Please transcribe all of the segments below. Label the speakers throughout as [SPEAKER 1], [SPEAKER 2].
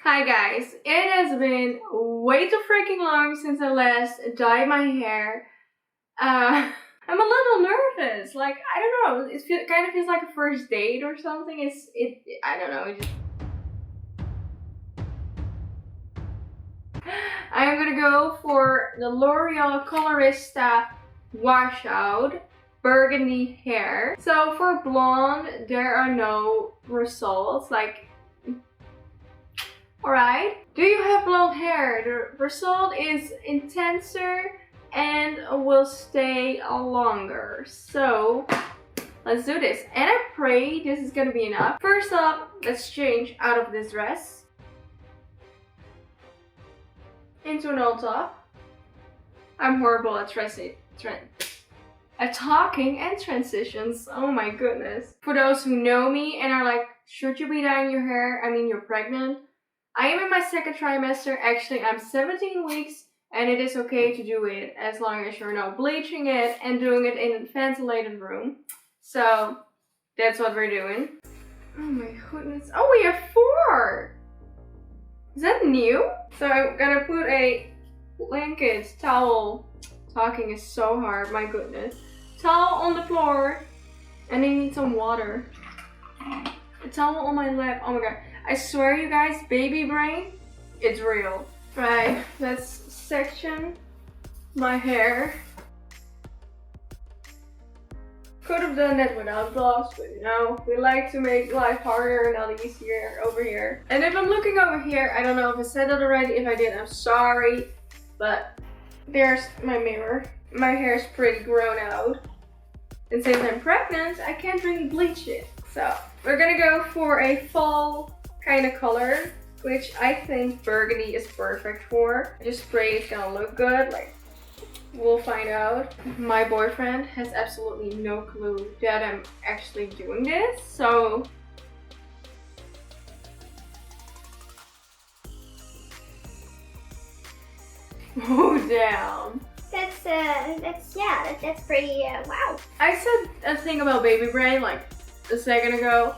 [SPEAKER 1] Hi guys, it has been way too freaking long since I last dyed my hair. I'm a little nervous. Like, I don't know, it kind of feels like a first date or something. I don't know. I'm gonna go for the L'Oreal Colorista Washout Burgundy hair. So for blonde, there are no results. Like, alright. Do you have blonde hair? The result is intenser and will stay longer. So let's do this. And I pray this is gonna be enough. First up, let's change out of this dress into an old top. I'm horrible at talking and transitions. Oh my goodness. For those who know me and are like, should you be dyeing your hair? I mean, you're pregnant. I am in my second trimester. Actually, I'm 17 weeks and it is okay to do it as long as you're not bleaching it and doing it in a ventilated room. So that's what we're doing. Oh my goodness. Oh, we have 4. Is that new? So I'm gonna put a blanket, towel. Talking is so hard, my goodness. Towel on the floor. And I need some water. A towel on my lap. Oh my god. I swear you guys, baby brain, it's real. Right, let's section my hair. Could have done that without gloves, but you know, we like to make life harder and not easier over here. And if I'm looking over here, I don't know if I said that already. If I did, I'm sorry. But there's my mirror. My hair is pretty grown out. And since I'm pregnant, I can't really bleach it. So we're gonna go for a fall kind of color, which I think burgundy is perfect for. Just spray, it's gonna look good. Like, we'll find out. My boyfriend has absolutely no clue that I'm actually doing this, so oh damn.
[SPEAKER 2] That's pretty, wow.
[SPEAKER 1] I said a thing about baby brain like a second ago,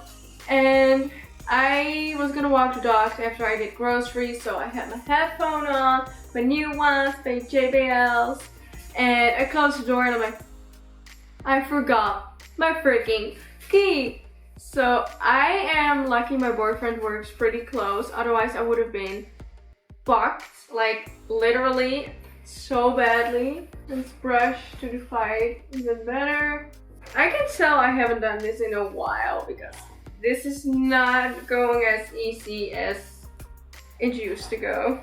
[SPEAKER 1] and I was gonna walk the dogs after I did groceries, so I had my headphone on, my new ones, my JBLs, and I closed the door and I'm like, I forgot my freaking key. So I am lucky my boyfriend works pretty close, otherwise I would have been fucked, like literally so badly. Let's brush to the fight even better. I can tell I haven't done this in a while because this is not going as easy as it used to go.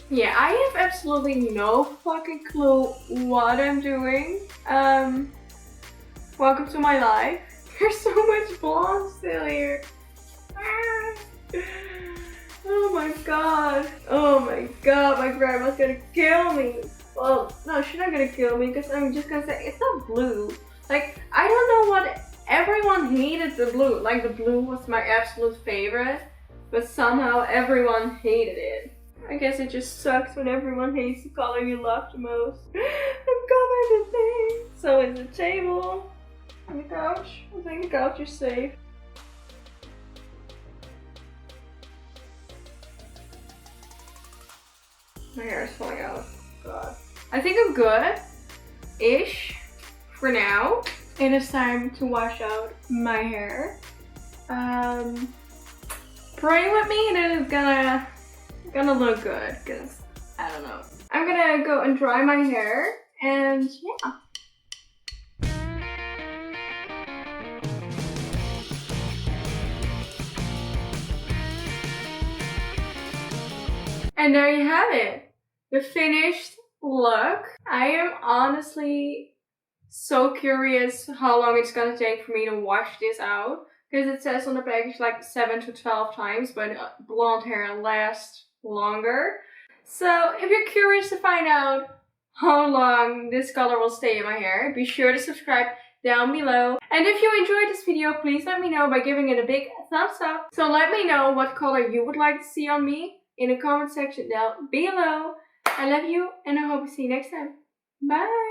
[SPEAKER 1] Yeah, I have absolutely no fucking clue what I'm doing. Welcome to my life. There's so much blonde still here. Oh my god. Oh my god, my grandma's gonna kill me. Well, no, she's not gonna kill me because I'm just gonna say it's not blue. Like, I don't know what everyone hated the blue. Like, the blue was my absolute favorite, but somehow everyone hated it. I guess it just sucks when everyone hates the color you love the most. I'm covered in things. So is the table. And the couch. I think the couch is safe. My hair is falling out. God. I think I'm good-ish for now. It is time to wash out my hair. Pray with me that it's gonna look good, because I don't know. I'm gonna go and dry my hair, and yeah. And there you have it, the finished look. I am honestly so curious how long it's gonna take for me to wash this out, because it says on the package like 7 to 12 times, but blonde hair lasts longer. So if you're curious to find out how long this color will stay in my hair, be sure to subscribe down below. And if you enjoyed this video, please let me know by giving it a big thumbs up. So let me know what color you would like to see on me. in the comment section down below. I love you and I hope to see you next time. Bye!